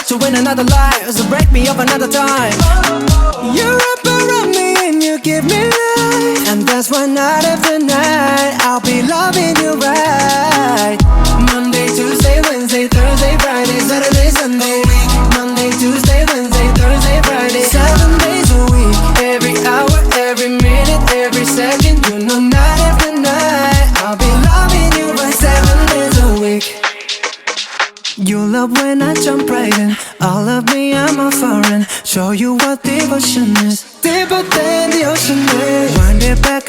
to win another life, so break me up another time. You wrap around me and you give me life, and that's why night after night I'll be loving you right. Monday, Tuesday, Wednesday, Thursday, Friday, Saturday, Sunday. Monday, Tuesday, Wednesday, Thursday, Friday, 7 days a week. Every hour, every minute, every second, you know night after night I'll be loving you right 7 days a week. You love when I jump right in. All of me, I'm a foreign. Show you what devotion is, deeper than the ocean is. Wind it back